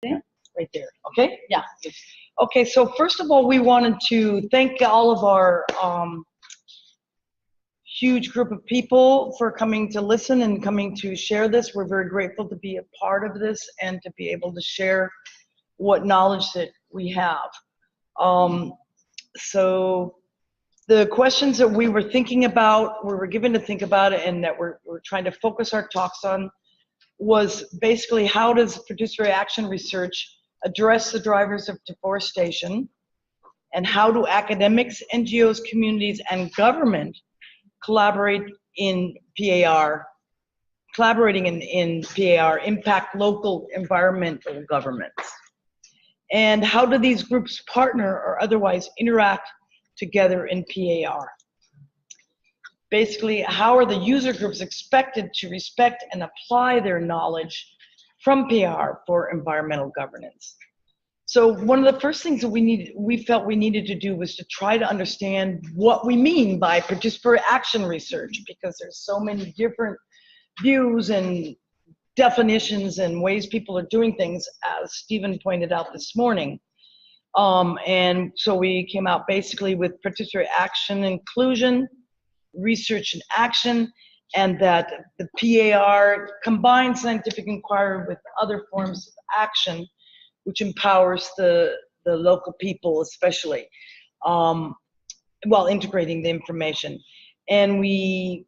Right there, okay? Yeah. Okay, so first of all, we wanted to thank all of our huge group of people for coming to listen and coming to share this. We're very grateful to be a part of this and to be able to share what knowledge that we have. So the questions that we were thinking about, we were given to think about it, and that we're trying to focus our talks on was basically how does participatory action research address the drivers of deforestation, and how do academics, NGOs, communities, and government collaborate in PAR, collaborating in PAR, impact local environmental governments? And how do these groups partner or otherwise interact together in PAR? Basically, how are the user groups expected to respect and apply their knowledge from PAR for environmental governance? So one of the first things that we felt we needed to do was to try to understand what we mean by participatory action research, because there's so many different views and definitions and ways people are doing things, as Stephen pointed out this morning. And so we came out basically with participatory action inclusion, research and action, and that the PAR combines scientific inquiry with other forms of action, which empowers the local people especially, while integrating the information. And we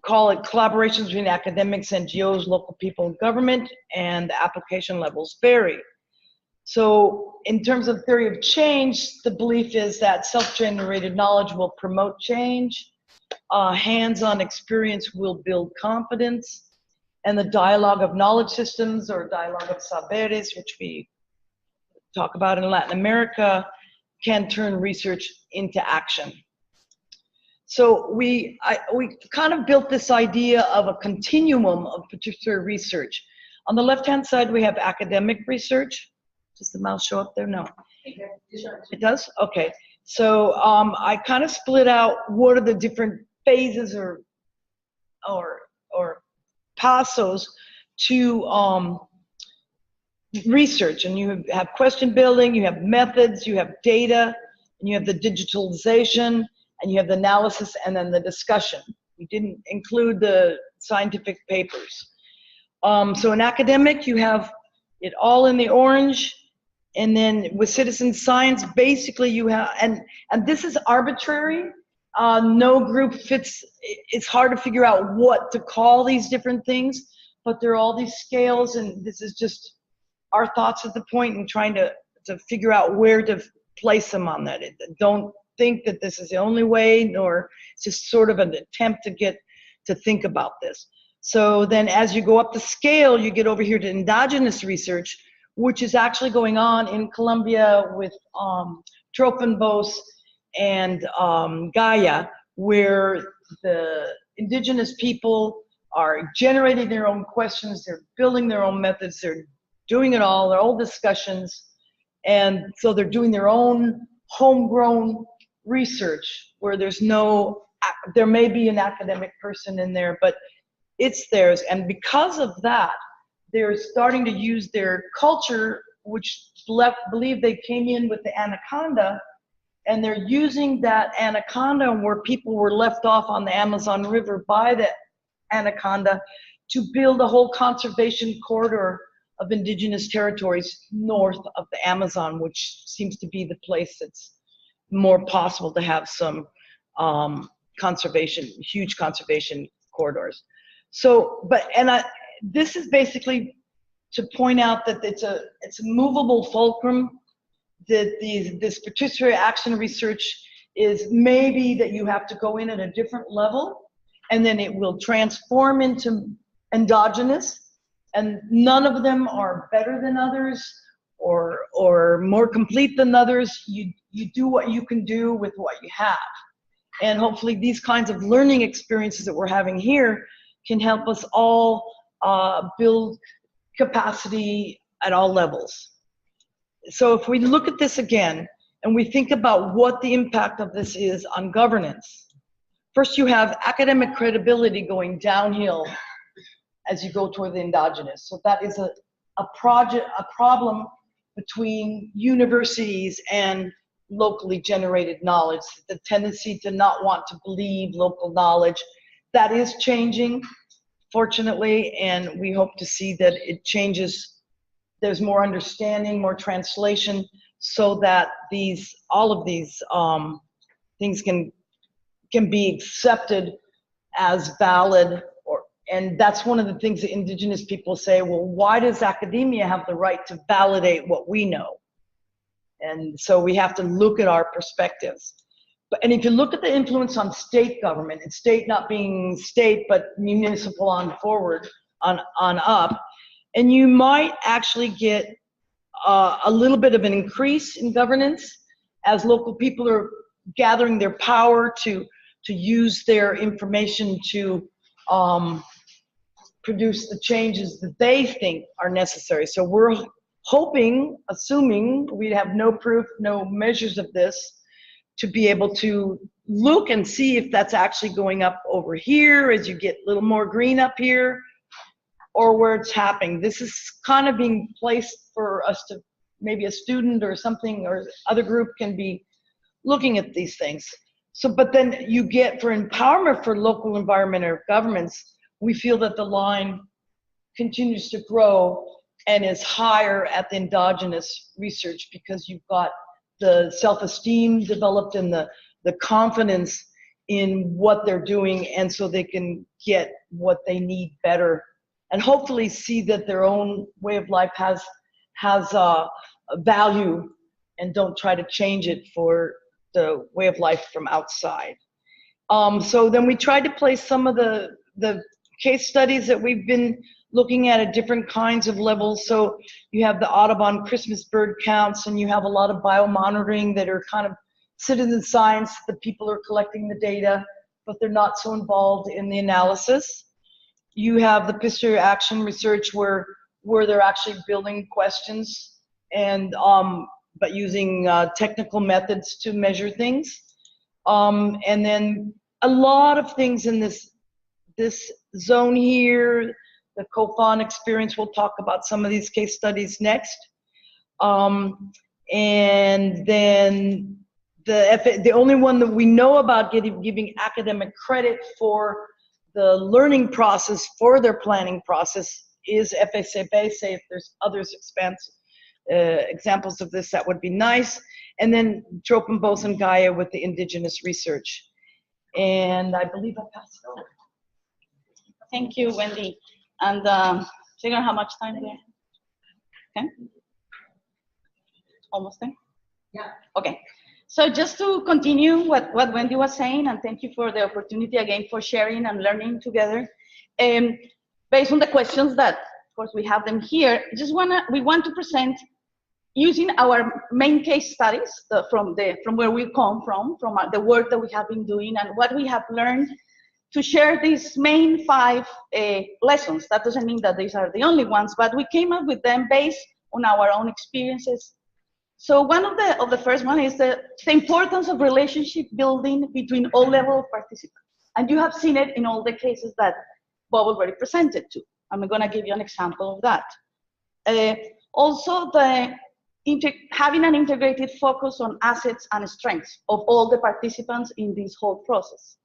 call it collaborations between academics, NGOs, local people, and government, and the application levels vary. So in terms of theory of change, the belief is that self-generated knowledge will promote change, hands-on experience will build confidence, and the dialogue of knowledge systems, or dialogue of saberes, which we talk about in Latin America, can turn research into action. So we kind of built this idea of a continuum of participatory research. On the left-hand side, we have academic research. Does the mouse show up there? No. It does? Okay. So I kind of split out what are the different phases or passos to research. And you have question building, you have methods, you have data, and you have the digitalization, and you have the analysis, and then the discussion. We didn't include the scientific papers. So in academic, you have it all in the orange, and then with citizen science, basically you have, and this is arbitrary. No group fits, it's hard to figure out what to call these different things, but there are all these scales, and this is just our thoughts at the point and trying to figure out where to place them on that. Don't think that this is the only way, nor it's just sort of an attempt to get to think about this. So then as you go up the scale, you get over here to endogenous research, which is actually going on in Colombia with Tropenbos and Gaia, where the indigenous people are generating their own questions, they're building their own methods, they're doing it all, their own discussions, and so they're doing their own homegrown research where there's no, there may be an academic person in there, but it's theirs. And because of that, they're starting to use their culture, which believe they came in with the anaconda, and they're using that anaconda where people were left off on the Amazon River by the anaconda to build a whole conservation corridor of indigenous territories north of the Amazon, which seems to be the place that's more possible to have some conservation, huge conservation corridors. So, this is basically to point out that it's a movable fulcrum, that this participatory action research is maybe that you have to go in at a different level, and then it will transform into endogenous, and none of them are better than others or more complete than others. You do what you can do with what you have. And hopefully these kinds of learning experiences that we're having here can help us all build capacity at all levels. So if we look at this again, and we think about what the impact of this is on governance, first you have academic credibility going downhill as you go toward the endogenous. So that is a a problem between universities and locally generated knowledge, the tendency to not want to believe local knowledge. That is changing, fortunately, and we hope to see that it changes. There's more understanding, more translation, so that all of these things can be accepted as valid. And that's one of the things that indigenous people say, well, why does academia have the right to validate what we know? And so we have to look at our perspectives. And if you look at the influence on state government, and state not being state, but municipal on forward, on up, and you might actually get a little bit of an increase in governance as local people are gathering their power to use their information to produce the changes that they think are necessary. So we're hoping, assuming we have no proof, no measures of this, to be able to look and see if that's actually going up over here as you get a little more green up here, or where it's happening. This is kind of being placed for us to, maybe a student or something or other group can be looking at these things. So, but then you get, for empowerment for local environment or governments, we feel that the line continues to grow and is higher at the endogenous research, because you've got the self-esteem developed and the confidence in what they're doing, and so they can get what they need better and hopefully see that their own way of life has a value, and don't try to change it for the way of life from outside. So then we tried to place some of the case studies that we've been looking at different kinds of levels. So you have the Audubon Christmas bird counts, and you have a lot of biomonitoring that are kind of citizen science. The people are collecting the data, but they're not so involved in the analysis. You have the Pistor action research where they're actually building questions and but using technical methods to measure things. And then a lot of things in this zone here, the COFON experience. We'll talk about some of these case studies next. And then the only one that we know about giving academic credit for the learning process, for their planning process, is FSAB. Say if there's others examples of this, that would be nice. And then Tropenbos and Gaia with the indigenous research. And I believe I passed it over. Thank you, Wendy. And so you know how much time there? Okay. Almost there? Yeah. Okay. So just to continue what Wendy was saying, and thank you for the opportunity again for sharing and learning together. Based on the questions that, of course, we have them here, we want to present using our main case studies from where we come from the work that we have been doing and what we have learned, to share these main 5 lessons. That doesn't mean that these are the only ones, but we came up with them based on our own experiences. So one of the first one is the importance of relationship building between all levels of participants. And you have seen it in all the cases that Bob already presented to. I'm going to give you an example of that. Also, having an integrated focus on assets and strengths of all the participants in this whole process.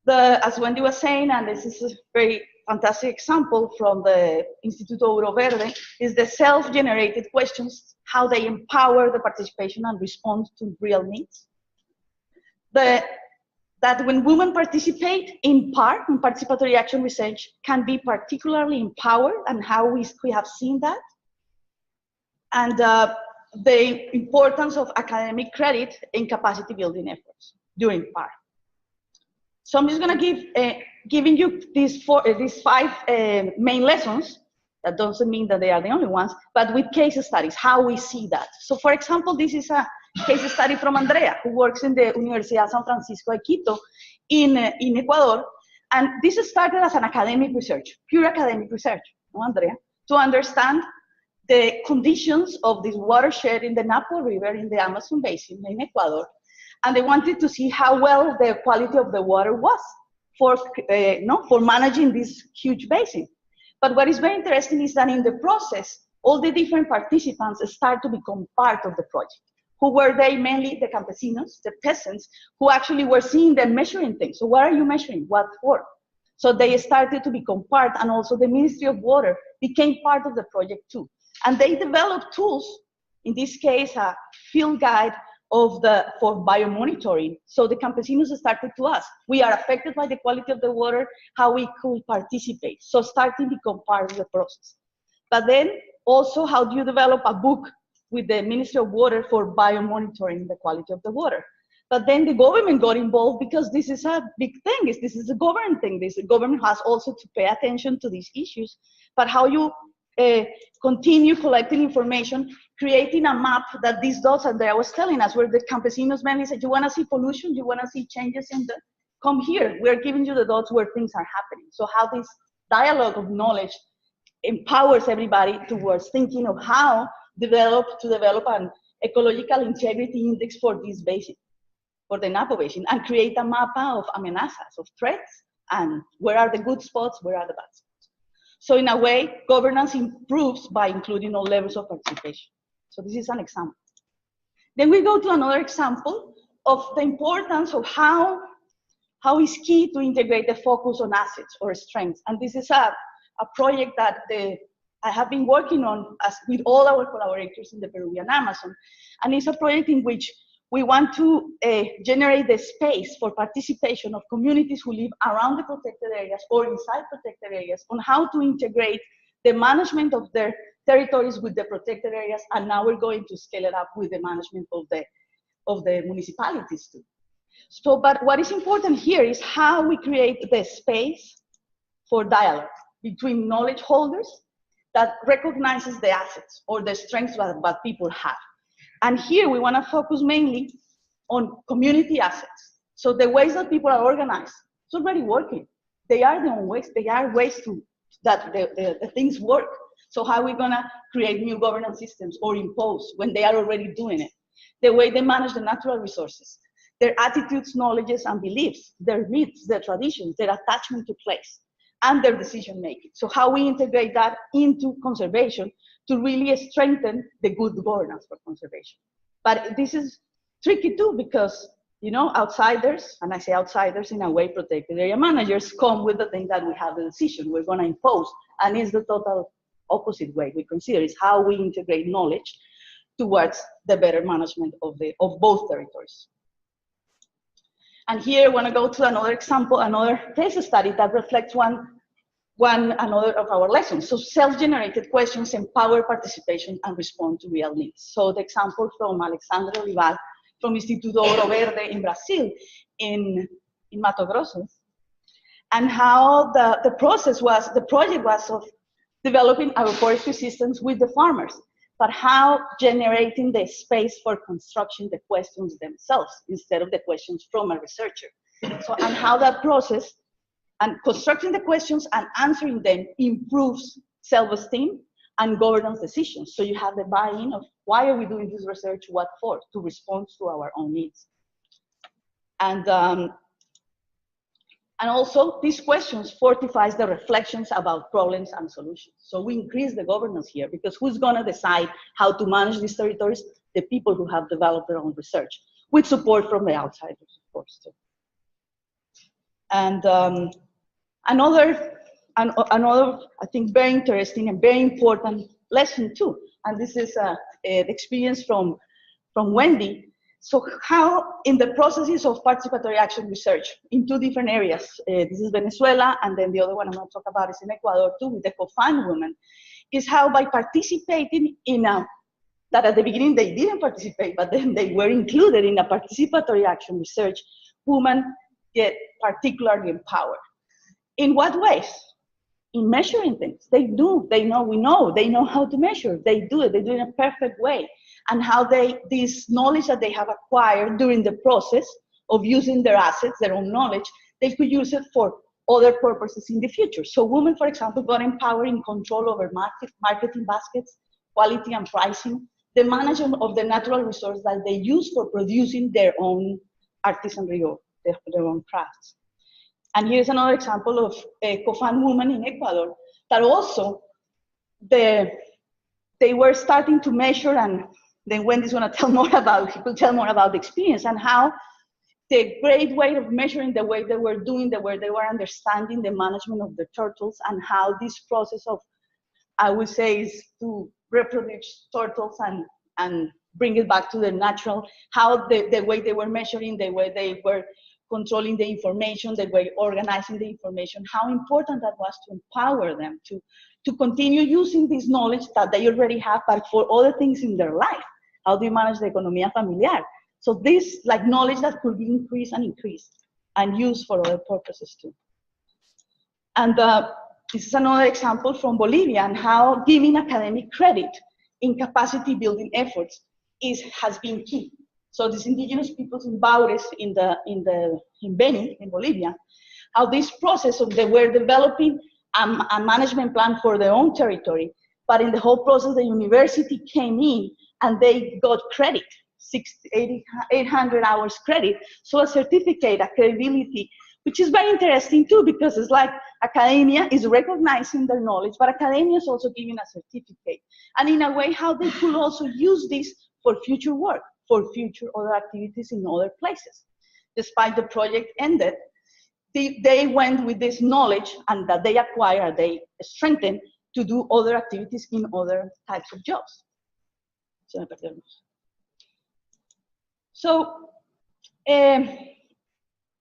As Wendy was saying, and this is a very fantastic example from the Instituto Ouro Verde, is the self-generated questions, how they empower the participation and respond to real needs. That when women participate in part in participatory action research can be particularly empowered, and how we have seen that. And the importance of academic credit in capacity building efforts during PAR. So I'm just going to giving you these 5 main lessons. That doesn't mean that they are the only ones, but with case studies, how we see that. So for example, this is a case study from Andrea, who works in the Universidad San Francisco de Quito in Ecuador. And this started as an academic research, pure academic research, no, Andrea, to understand the conditions of this watershed in the Napo River in the Amazon basin in Ecuador. And they wanted to see how well the quality of the water was for managing this huge basin. But what is very interesting is that in the process, all the different participants start to become part of the project. Who were they? Mainly the campesinos, the peasants, who actually were seeing them measuring things. So what are you measuring? What for? So they started to become part, and also the Ministry of Water became part of the project too. And they developed tools, in this case, a field guide for biomonitoring. So the campesinos started to ask, we are affected by the quality of the water, how we could participate. So starting to become part of the process. But then also, how do you develop a book with the Ministry of Water for biomonitoring the quality of the water? But then the government got involved because this is a big thing. This is a government thing. The government has also to pay attention to these issues. But how you continue collecting information, creating a map that these dots that I was telling us, where the campesinos mainly said, you want to see pollution? You want to see changes in the, come here. We're giving you the dots where things are happening. So how this dialogue of knowledge empowers everybody towards thinking of how to develop an ecological integrity index for this basin, for the Napo Basin, and create a map of amenazas, of threats, and where are the good spots, where are the bad spots. So in a way, governance improves by including all levels of participation. So this is an example. Then we go to another example of the importance of how is key to integrate the focus on assets or strengths. And this is a project that I have been working on with all our collaborators in the Peruvian Amazon. And it's a project in which we want to generate the space for participation of communities who live around the protected areas or inside protected areas on how to integrate the management of their territories with the protected areas. And now we're going to scale it up with the management of the municipalities too. So, but what is important here is how we create the space for dialogue between knowledge holders that recognizes the assets or the strengths that people have. And here we want to focus mainly on community assets. So the ways that people are organized, it's already working. They are their own ways. They are ways that the things work. So how are we going to create new governance systems or impose when they are already doing it? The way they manage the natural resources, their attitudes, knowledges, and beliefs, their myths, their traditions, their attachment to place, and their decision making. So how we integrate that into conservation to really strengthen the good governance for conservation. But this is tricky too, because, you know, outsiders, and I say outsiders in a way, protected area managers come with the thing that we have the decision, we're going to impose, and it's the total opposite way we consider is how we integrate knowledge towards the better management of both territories. And here I want to go to another example, another case study that reflects another of our lessons. So self-generated questions empower participation and respond to real needs. So the example from Alexandre Olival from Instituto Ouro Verde in Brazil, in Mato Grosso, and how the project was of developing agroforestry systems with the farmers, but how generating the space for construction the questions themselves instead of the questions from a researcher. So, and how that process and constructing the questions and answering them improves self-esteem and governance decisions. So you have the buy-in of why are we doing this research, what for, to respond to our own needs. And also these questions fortifies the reflections about problems and solutions. So we increase the governance here because who's gonna decide how to manage these territories? The people who have developed their own research with support from the outsiders, of course, too. And another, I think, very interesting and very important lesson too, and this is the experience from Wendy. So how in the processes of participatory action research in two different areas, this is Venezuela, and then the other one I'm going to talk about is in Ecuador too, with the COFAN women, is how by participating in that at the beginning they didn't participate, but then they were included in a participatory action research, women get particularly empowered. In what ways? In measuring things. They know how to measure. They do it in a perfect way. And how this knowledge that they have acquired during the process of using their assets, their own knowledge, they could use it for other purposes in the future. So women, for example, got empowered in control over marketing baskets, quality and pricing, the management of the natural resource that they use for producing their own artisanry or their own crafts. And here's another example of a COFAN woman in Ecuador that also they were starting to measure, and then Wendy's going to tell more about, he will tell more about the experience and how the great way of measuring the way they were doing, the way they were understanding the management of the turtles, and how this process of, I would say, is to reproduce turtles and bring it back to the natural, how the way they were measuring, the way they were controlling the information, the way organizing the information, how important that was to empower them to continue using this knowledge that they already have, but for other things in their life. How do you manage the economía familiar? So this like knowledge that could be increased and used for other purposes too. And this is another example from Bolivia and how giving academic credit in capacity building efforts has been key. So these indigenous peoples in Baures, in Beni, in Bolivia, how this process of they were developing a management plan for their own territory, but in the whole process, the university came in and they got credit, 800 hours credit, so a certificate, a credibility, which is very interesting too, because it's like academia is recognizing their knowledge, but academia is also giving a certificate. And in a way, how they could also use this for future work, for future other activities in other places. Despite the project ended, they went with this knowledge and that they acquired, they strengthened to do other activities in other types of jobs. So,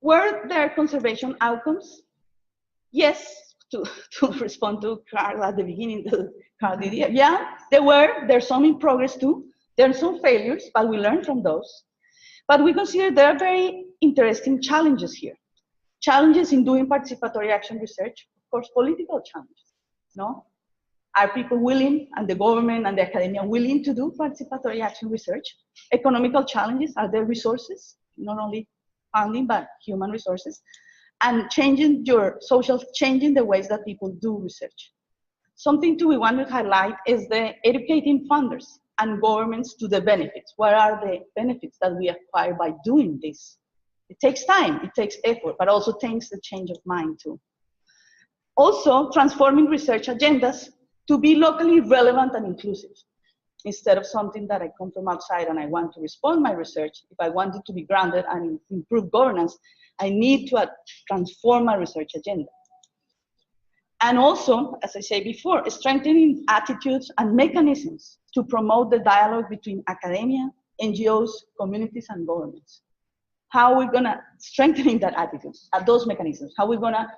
were there conservation outcomes? Yes, to respond to Carl at the beginning, Carl did, yeah, there's some in progress too. There are some failures, but we learn from those. But we consider there are very interesting challenges here. Challenges in doing participatory action research, of course, political challenges, no? Are people willing, and the government and the academia willing to do participatory action research? Economical challenges, are there resources, not only funding, but human resources? And changing the ways that people do research. Something we want to highlight is the educating funders and governments to the benefits. What are the benefits that we acquire by doing this? It takes time, it takes effort, but also takes the change of mind too. Also, transforming research agendas to be locally relevant and inclusive. Instead of something that I come from outside and I want to respond my research, if I want it to be grounded and improve governance, I need to transform my research agenda. And also, as I said before, strengthening attitudes and mechanisms to promote the dialogue between academia, NGOs, communities, and governments. How are we gonna strengthen that attitudes, those mechanisms? How are we gonna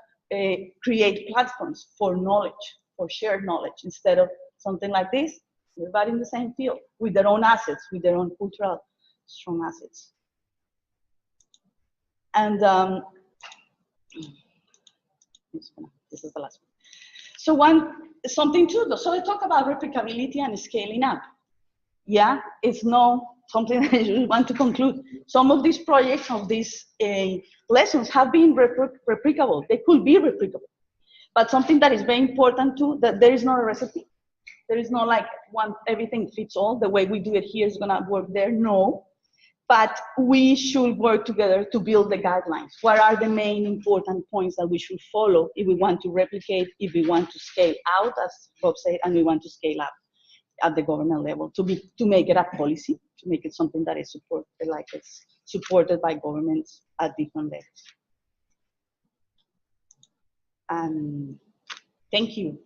create platforms for knowledge, for shared knowledge, instead of something like this, everybody in the same field, with their own assets, with their own cultural strong assets. And this is the last one. So something too, so I talk about replicability and scaling up. Yeah, it's not something that I just want to conclude. Some of these projects, of these lessons have been replicable. They could be replicable. But something that is very important too, that there is not a recipe. There is not like everything fits all. The way we do it here is gonna work there, no. But we should work together to build the guidelines. What are the main important points that we should follow if we want to replicate, if we want to scale out, as Bob said, and we want to scale up at the government level, to make it a policy, to make it something that is supported by governments at different levels. And thank you.